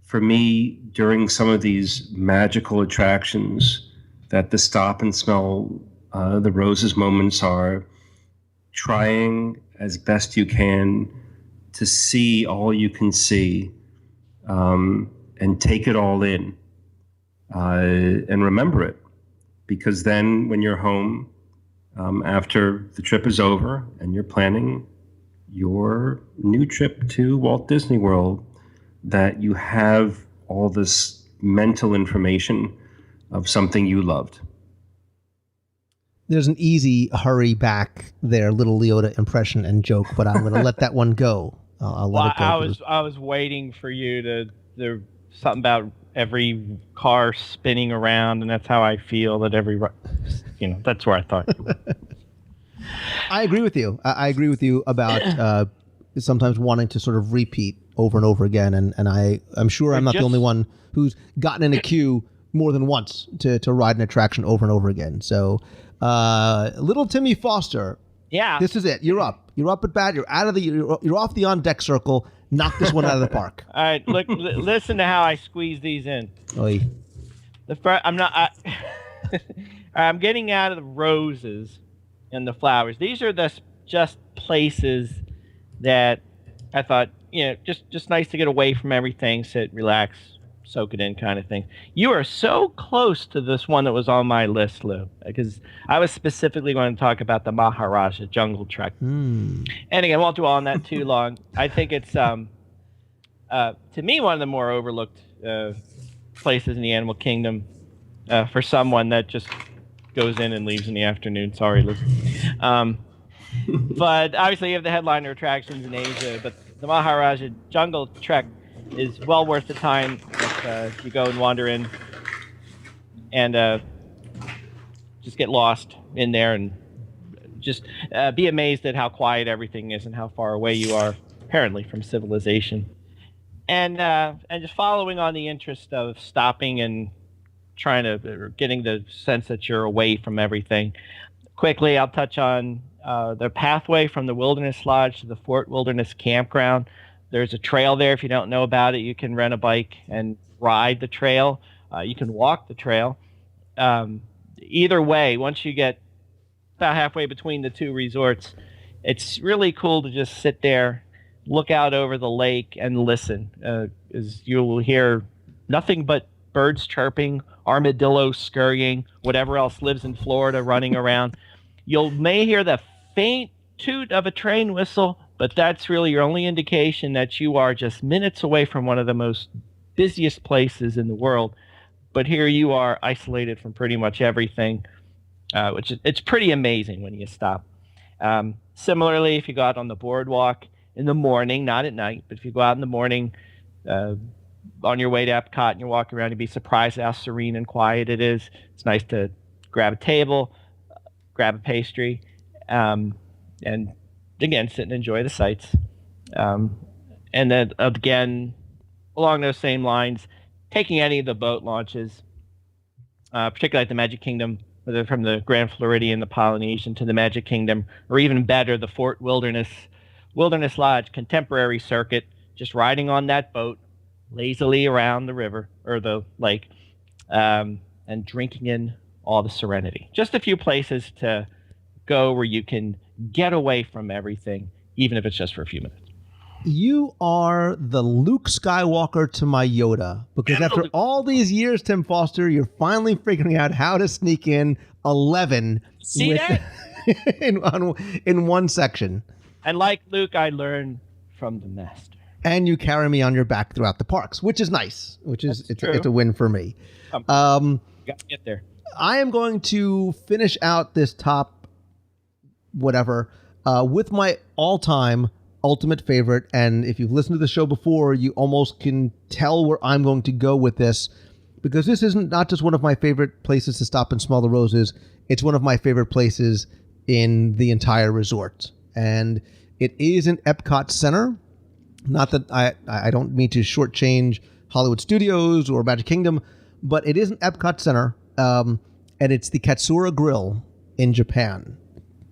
for me, during some of these magical attractions, that the stop and smell the roses moments are trying as best you can to see all you can see, and take it all in, and remember it. Because then when you're home, after the trip is over and you're planning your new trip to Walt Disney World, that you have all this mental information of something you loved. There's an easy hurry back there, little Leota impression and joke, but I'm going to let that one go. I'll let it go. I was waiting for you to something about every car spinning around, and that's how I feel that that's where I thought you were. I agree with you. I agree with you about sometimes wanting to sort of repeat over and over again, and I'm sure I'm not the only one who's gotten in a queue more than once to ride an attraction over and over again. So, little Timmy Foster. Yeah. This is it. You're up. You're up at bat. You're out of you're off the on deck circle. Knock this one out of the park. All right. Look, listen to how I squeeze these in. Oy. I'm getting out of the roses and the flowers. These are just places that I thought, just nice to get away from everything, sit, relax, soak it in kind of thing. You are so close to this one that was on my list, Lou, because I was specifically going to talk about the Maharaja Jungle Trek. And again, I won't dwell on that too long. I think it's, to me, one of the more overlooked places in the animal kingdom for someone that just goes in and leaves in the afternoon. Sorry, Lou. But obviously you have the headliner attractions in Asia, but the Maharaja Jungle Trek is well worth the time if you go and wander in and just get lost in there and just be amazed at how quiet everything is and how far away you are, apparently, from civilization. And just following on the interest of stopping and getting the sense that you're away from everything. Quickly, I'll touch on the pathway from the Wilderness Lodge to the Fort Wilderness Campground. There's a trail there. If you don't know about it, you can rent a bike and ride the trail. You can walk the trail. Either way, once you get about halfway between the two resorts, it's really cool to just sit there, look out over the lake, and listen. As you'll hear nothing but birds chirping, armadillos scurrying, whatever else lives in Florida running around. You may hear the faint toot of a train whistle, but that's really your only indication that you are just minutes away from one of the most busiest places in the world. But here you are, isolated from pretty much everything, which it's pretty amazing when you stop. Similarly, if you go out on the boardwalk in the morning, not at night, but if you go out in the morning on your way to Epcot and you're walking around, you'd be surprised how serene and quiet it is. It's nice to grab a table, grab a pastry, and again, sit and enjoy the sights. And then again, along those same lines, taking any of the boat launches, particularly at the Magic Kingdom, whether from the Grand Floridian, the Polynesian to the Magic Kingdom, or even better, the Fort Wilderness Lodge Contemporary Circuit, just riding on that boat lazily around the river or the lake, and drinking in all the serenity. Just a few places to go where you can get away from everything, even if it's just for a few minutes. You are the Luke Skywalker to my Yoda, because after all these years, Tim Foster, you're finally figuring out how to sneak in 11 in one section. And like Luke, I learned from the master. And you carry me on your back throughout the parks, which is nice. It's a win for me. Got to get there. I am going to finish out this top whatever with my all-time ultimate favorite. And if you've listened to the show before, you almost can tell where I'm going to go with this, because this isn't not just one of my favorite places to stop and smell the roses. It's one of my favorite places in the entire resort. And it is in Epcot Center. Not that I don't mean to shortchange Hollywood Studios or Magic Kingdom, but it is in Epcot Center, and it's the Katsura Grill in Japan.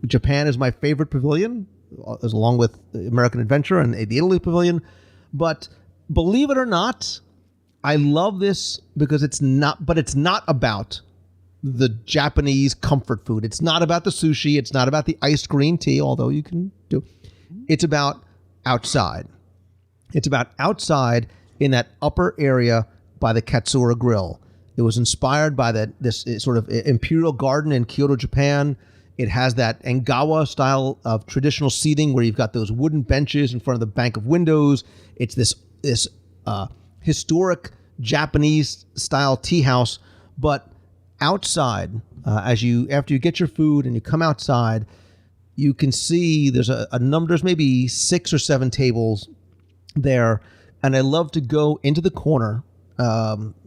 Japan is my favorite pavilion, along with American Adventure and the Italy Pavilion. But believe it or not, I love this because it's not about the Japanese comfort food. It's not about the sushi. It's not about the iced green tea, although you can do. It's about outside. It's about outside in that upper area by the Katsura Grill. It was inspired by this sort of imperial garden in Kyoto, Japan. It has that Engawa style of traditional seating where you've got those wooden benches in front of the bank of windows. It's this historic Japanese style tea house, but outside, after you get your food and you come outside, you can see there's there's maybe 6 or 7 tables there, and I love to go into the corner.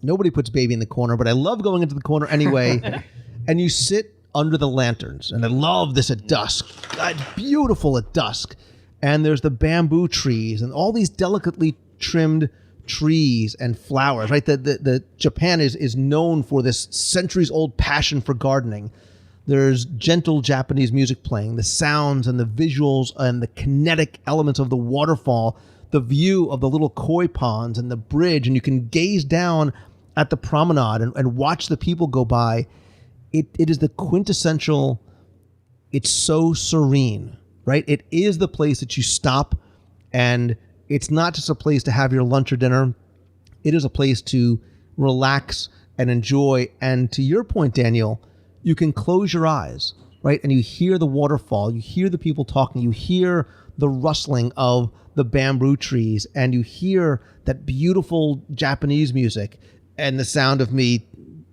Nobody puts baby in the corner, but I love going into the corner anyway. And you sit under the lanterns, and I love this at dusk. Beautiful at dusk. And there's the bamboo trees and all these delicately trimmed trees and flowers, right? The Japan is known for this centuries-old passion for gardening. There's gentle Japanese music playing, the sounds and the visuals and the kinetic elements of the waterfall, the view of the little koi ponds and the bridge, and you can gaze down at the promenade and watch the people go by. It is the quintessential, it's so serene, right? It is the place that you stop, and it's not just a place to have your lunch or dinner. It is a place to relax and enjoy. And to your point, Daniel, you can close your eyes, right? And you hear the waterfall, you hear the people talking, you hear the rustling of the bamboo trees, and you hear that beautiful Japanese music and the sound of me,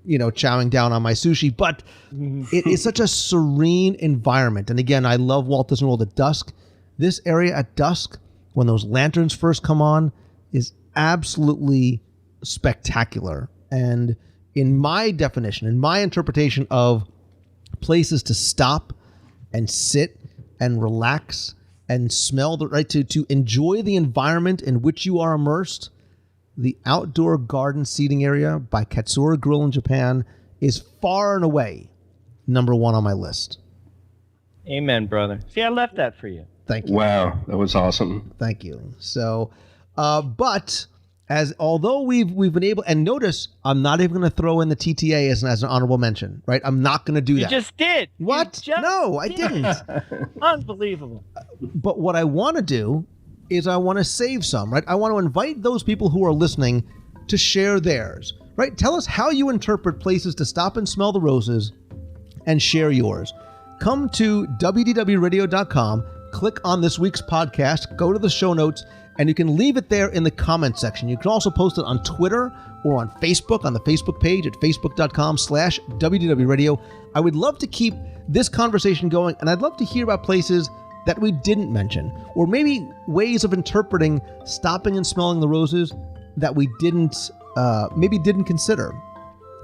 chowing down on my sushi. But it is such a serene environment. And again, I love Walt Disney World at dusk. This area at dusk, when those lanterns first come on, is absolutely spectacular. And in my definition, in my interpretation of places to stop and sit and relax and smell to enjoy the environment in which you are immersed, the outdoor garden seating area by Katsura Grill in Japan is far and away number one on my list. Amen, brother. See, I left that for you. Thank you. Wow, that was awesome. Thank you. So, but although we've been able, and notice I'm not even going to throw in the TTA as an honorable mention, right? I'm not going to do that. You just did. What? No, I didn't. Unbelievable. But what I want to do is I want to save some, right? I want to invite those people who are listening to share theirs, right? Tell us how you interpret places to stop and smell the roses and share yours. Come to WDWradio.com, click on this week's podcast, go to the show notes, and you can leave it there in the comment section. You can also post it on Twitter or on Facebook, on the Facebook page at facebook.com/WDWradio. I would love to keep this conversation going, and I'd love to hear about places that we didn't mention, or maybe ways of interpreting stopping and smelling the roses that we didn't consider.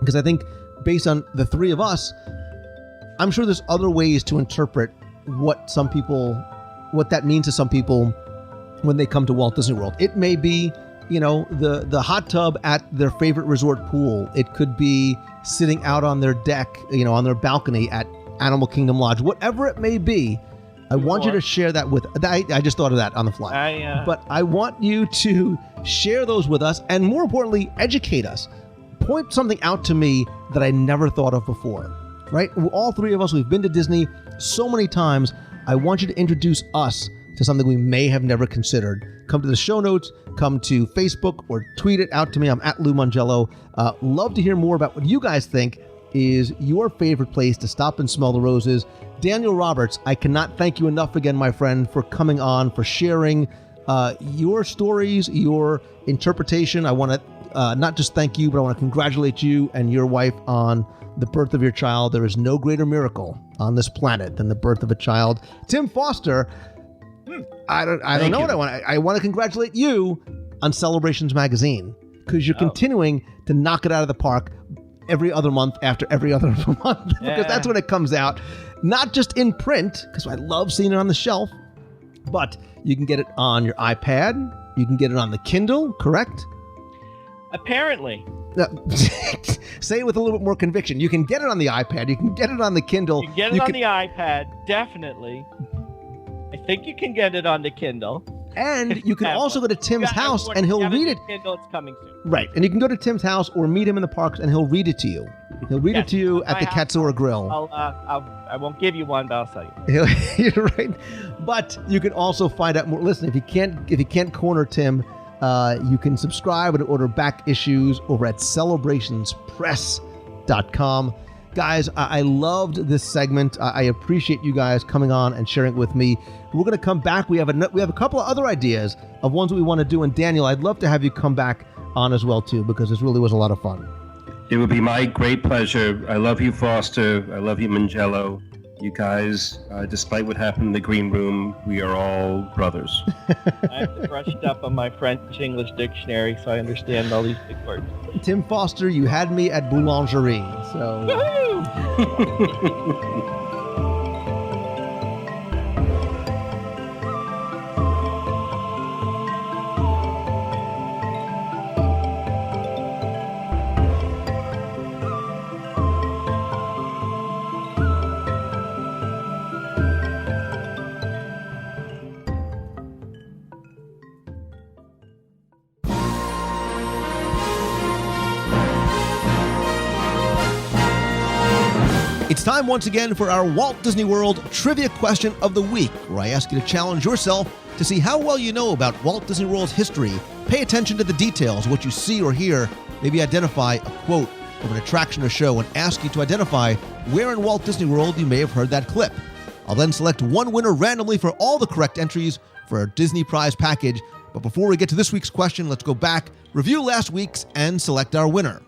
Because I think based on the three of us, I'm sure there's other ways to interpret what that means to some people when they come to Walt Disney World. It may be, the hot tub at their favorite resort pool. It could be sitting out on their deck, on their balcony at Animal Kingdom Lodge. Whatever it may be, I want you to share that with. I just thought of that on the fly. But I want you to share those with us, and more importantly, educate us. Point something out to me that I never thought of before. Right? All three of us, we've been to Disney so many times. I want you to introduce us to something we may have never considered. Come to the show notes, come to Facebook, or tweet it out to me. I'm at Lou Mangello. Love to hear more about what you guys think is your favorite place to stop and smell the roses. Daniel Roberts, I cannot thank you enough again, my friend, for coming on, for sharing your stories, your interpretation. I want to not just thank you, but I want to congratulate you and your wife on the birth of your child. There is no greater miracle on this planet than the birth of a child. Tim Foster, I don't know what I want. I want to congratulate you on Celebrations Magazine, because you're continuing to knock it out of the park every other month after every other month, because that's when it comes out. Not just in print, because I love seeing it on the shelf, but you can get it on your iPad. You can get it on the Kindle, correct? Apparently. Say it with a little bit more conviction. You can get it on the iPad. You can get it on the Kindle. You can get it on the iPad, definitely. I think you can get it on the Kindle. And you can also go to Tim's house and he'll read it. Kindle, it's coming soon. Right. And you can go to Tim's house or meet him in the parks and he'll read it to you. He'll read it to you at the Katsura Grill. I won't give you one, but I'll sell you. You're right. But you can also find out more. Listen, if you can't corner Tim, you can subscribe and order back issues over at celebrationspress.com. Guys, I loved this segment. I appreciate you guys coming on and sharing it with me. We're going to come back. We have a couple of other ideas of ones that we want to do. And Daniel, I'd love to have you come back on as well, too, because this really was a lot of fun. It would be my great pleasure. I love you, Foster. I love you, Mangello. You guys, despite what happened in the green room, we are all brothers. I've brushed up on my French-English dictionary, so I understand all these big words. Tim Foster, you had me at boulangerie, so... Woohoo! It's time once again for our Walt Disney World Trivia Question of the Week, where I ask you to challenge yourself to see how well you know about Walt Disney World's history. Pay attention to the details, what you see or hear, maybe identify a quote of an attraction or show, and ask you to identify where in Walt Disney World you may have heard that clip. I'll then select one winner randomly for all the correct entries for our Disney Prize package. But before we get to this week's question, let's go back, review last week's, and select our winner.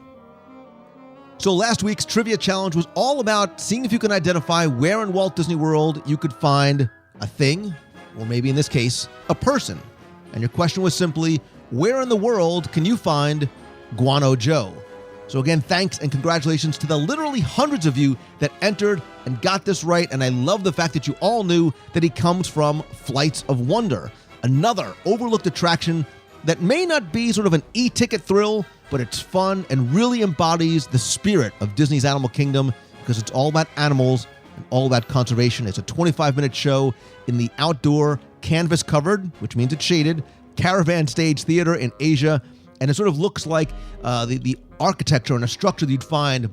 So last week's trivia challenge was all about seeing if you can identify where in Walt Disney World you could find a thing, or maybe in this case, a person. And your question was simply, where in the world can you find Guano Joe? So again, thanks and congratulations to the literally hundreds of you that entered and got this right. And I love the fact that you all knew that he comes from Flights of Wonder, another overlooked attraction that may not be sort of an e-ticket thrill, but it's fun and really embodies the spirit of Disney's Animal Kingdom because it's all about animals and all about conservation. It's a 25-minute show in the outdoor, canvas-covered, which means it's shaded, Caravan Stage Theater in Asia, and it sort of looks like the architecture and a structure that you'd find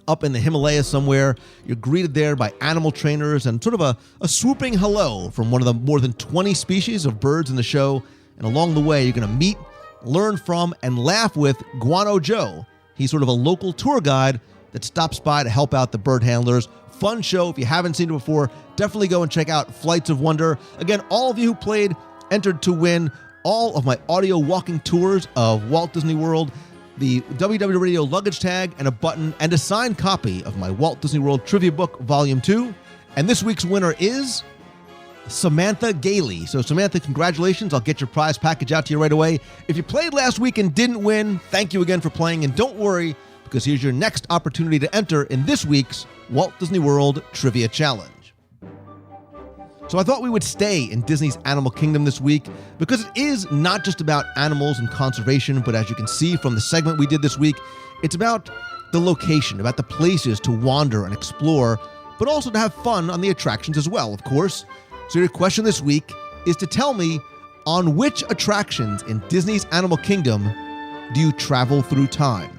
up in the Himalayas somewhere. You're greeted there by animal trainers and sort of a swooping hello from one of the more than 20 species of birds in the show. And along the way, you're going to meet, learn from, and laugh with Guano Joe. He's sort of a local tour guide that stops by to help out the bird handlers. Fun show. If you haven't seen it before, definitely go and check out Flights of Wonder. Again, all of you who played entered to win all of my audio walking tours of Walt Disney World, the WDW Radio luggage tag and a button, and a signed copy of my Walt Disney World Trivia Book Volume 2. And this week's winner is Samantha Gailey. So Samantha, congratulations. I'll get your prize package out to you right away. If you played last week and didn't win, thank you again for playing. And don't worry, because here's your next opportunity to enter in this week's Walt Disney World Trivia Challenge. So I thought we would stay in Disney's Animal Kingdom this week because it is not just about animals and conservation, but as you can see from the segment we did this week, it's about the location, about the places to wander and explore, but also to have fun on the attractions as well, of course. So your question this week is to tell me, on which attractions in Disney's Animal Kingdom do you travel through time?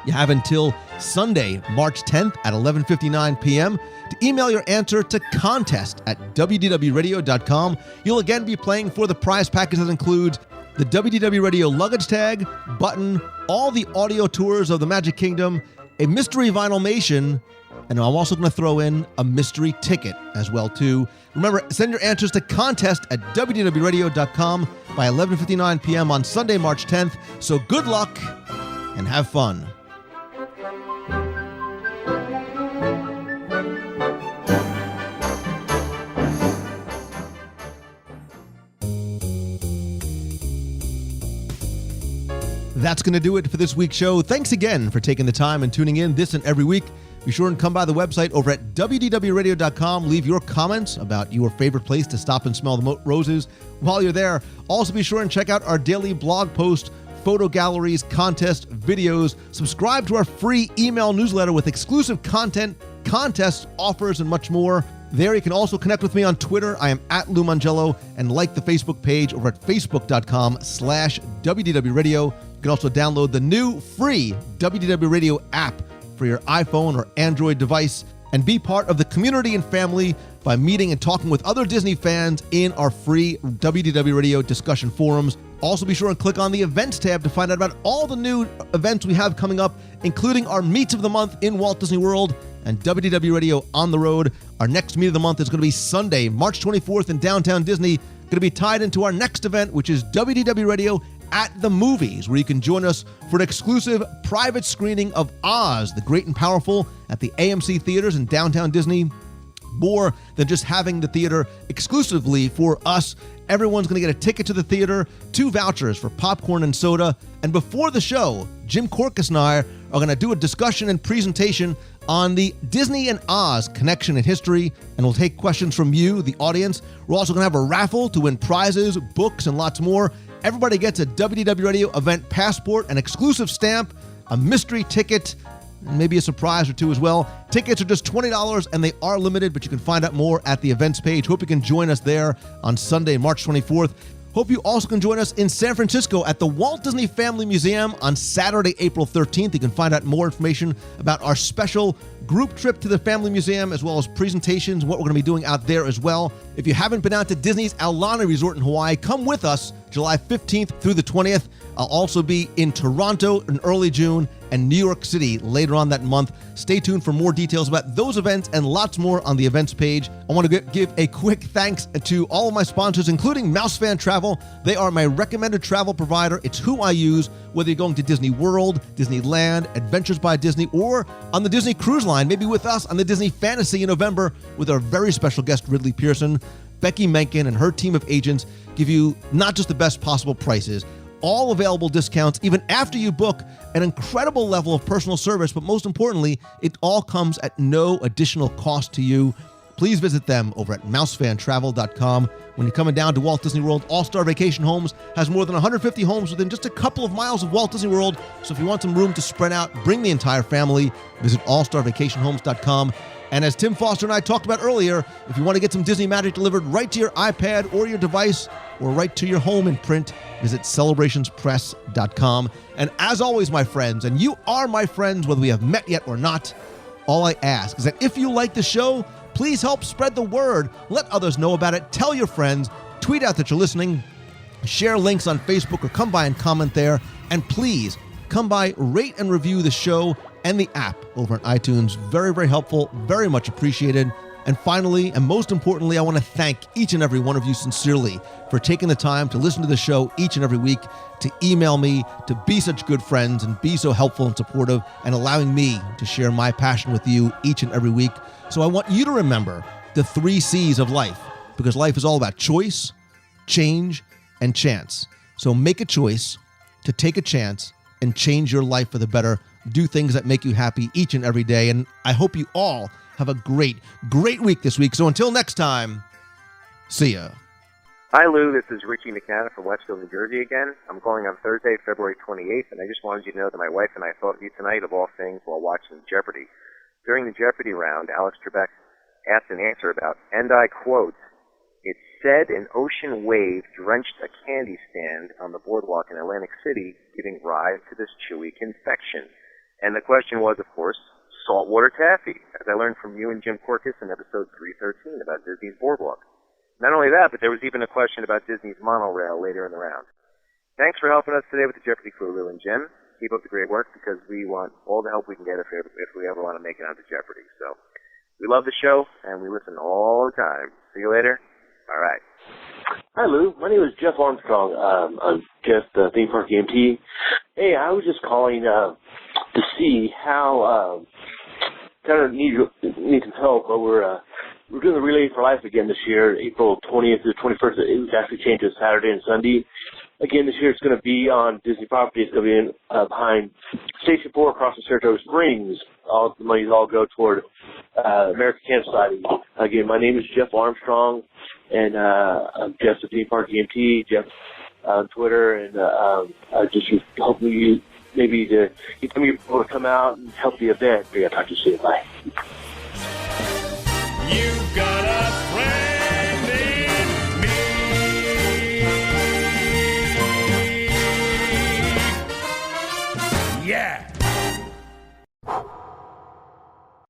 You have until Sunday, March 10th at 11:59 p.m. to email your answer to contest@wdwradio.com. You'll again be playing for the prize package that includes the WDW Radio luggage tag, button, all the audio tours of the Magic Kingdom, a mystery vinylmation, and I'm also going to throw in a mystery ticket as well too. Remember, send your answers to contest@wdwradio.com by 11:59 p.m. on Sunday, March 10th. So good luck and have fun. That's going to do it for this week's show. Thanks again for taking the time and tuning in this and every week. Be sure and come by the website over at WDWRadio.com. Leave your comments about your favorite place to stop and smell the roses while you're there. Also be sure and check out our daily blog post, photo galleries, contest videos. Subscribe to our free email newsletter with exclusive content, contests, offers, and much more. There you can also connect with me on Twitter. I am at Lou Mangello, and like the Facebook page over at facebook.com/WDW Radio. You can also download the new free WDW Radio app for your iPhone or Android device and be part of the community and family by meeting and talking with other Disney fans in our free WDW Radio discussion forums. Also be sure and click on the events tab to find out about all the new events we have coming up, including our Meets of the Month in Walt Disney World and WDW Radio on the road. Our next Meet of the Month is going to be Sunday, March 24th in downtown Disney. Going to be tied into our next event, which is WDW Radio at the Movies, where you can join us for an exclusive private screening of Oz, the Great and Powerful, at the AMC Theaters in downtown Disney. More than just having the theater exclusively for us, everyone's going to get a ticket to the theater, 2 vouchers for popcorn and soda, and before the show, Jim Korkis and I are going to do a discussion and presentation on the Disney and Oz connection and history, and we'll take questions from you, the audience. We're also going to have a raffle to win prizes, books, and lots more. Everybody gets a WDW Radio event passport, an exclusive stamp, a mystery ticket, and maybe a surprise or two as well. Tickets are just $20 and they are limited, but you can find out more at the events page. Hope you can join us there on Sunday, March 24th. Hope you also can join us in San Francisco at the Walt Disney Family Museum on Saturday, April 13th. You can find out more information about our special group trip to the Family Museum, as well as presentations, what we're going to be doing out there as well. If you haven't been out to Disney's Aulani Resort in Hawaii, come with us July 15th through the 20th. I'll also be in Toronto in early June and New York City later on that month. Stay tuned for more details about those events and lots more on the events page. I want to give a quick thanks to all of my sponsors, including Mousefan Travel. They are my recommended travel provider. It's who I use, whether you're going to Disney World, Disneyland, Adventures by Disney, or on the Disney Cruise Line, maybe with us on the Disney Fantasy in November with our very special guest, Ridley Pearson. Becky Menken and her team of agents give you not just the best possible prices, all available discounts, even after you book, an incredible level of personal service, but most importantly, it all comes at no additional cost to you. please visit them over at mousefantravel.com. When you're coming down to Walt Disney World, All-Star Vacation Homes has more than 150 homes within just a couple of miles of Walt Disney World. So if you want some room to spread out, bring the entire family, visit allstarvacationhomes.com. And as Tim Foster and I talked about earlier, if you want to get some Disney magic delivered right to your iPad or your device or right to your home in print, visit celebrationspress.com. And as always, my friends, and you are my friends whether we have met yet or not, all I ask is that if you like the show, please help spread the word. Let others know about it. Tell your friends. Tweet out that you're listening. Share links on Facebook or come by and comment there. And please come by, rate and review the show and the app over on iTunes. Very, very helpful. Very much appreciated. And finally, and most importantly, I want to thank each and every one of you sincerely for taking the time to listen to the show each and every week, to email me, to be such good friends and be so helpful and supportive, and allowing me to share my passion with you each and every week. So I want you to remember the 3 C's of life, because life is all about choice, change, and chance. So make a choice to take a chance and change your life for the better. Do things that make you happy each and every day. And I hope you all have a great, great week this week. So until next time, see ya. Hi, Lou. This is Richie McCann from Westfield, New Jersey again. I'm calling on Thursday, February 28th, and I just wanted you to know that my wife and I thought of you tonight of all things while watching Jeopardy. During the Jeopardy round, Alex Trebek asked an answer about, and I quote, "It said an ocean wave drenched a candy stand on the boardwalk in Atlantic City, giving rise to this chewy confection." And the question was, of course, saltwater taffy, as I learned from you and Jim Corcus in episode 313 about Disney's boardwalk. Not only that, but there was even a question about Disney's monorail later in the round. Thanks for helping us today with the Jeopardy crew, Lou and Jim. Keep up the great work, because we want all the help we can get if we ever want to make it onto Jeopardy. So we love the show, and we listen all the time. See you later. All right. Hi, Lou. My name is Jeff Armstrong. I'm just theme park EMT. Hey, I was just calling to see how kind of need some help. But we're doing the Relay for Life again this year, April 20th to the 21st. It was actually changed to Saturday and Sunday. Again, this year it's going to be on Disney property. It's going to be in, behind Station 4 across the Saratoga Springs. All the money's all go toward American Cancer Society. Again, my name is Jeff Armstrong, and I'm Jeff the Theme Park EMT, Jeff on Twitter, and I just hope you maybe to get some of you people to come out and help the event. I'll talk to you soon. Bye.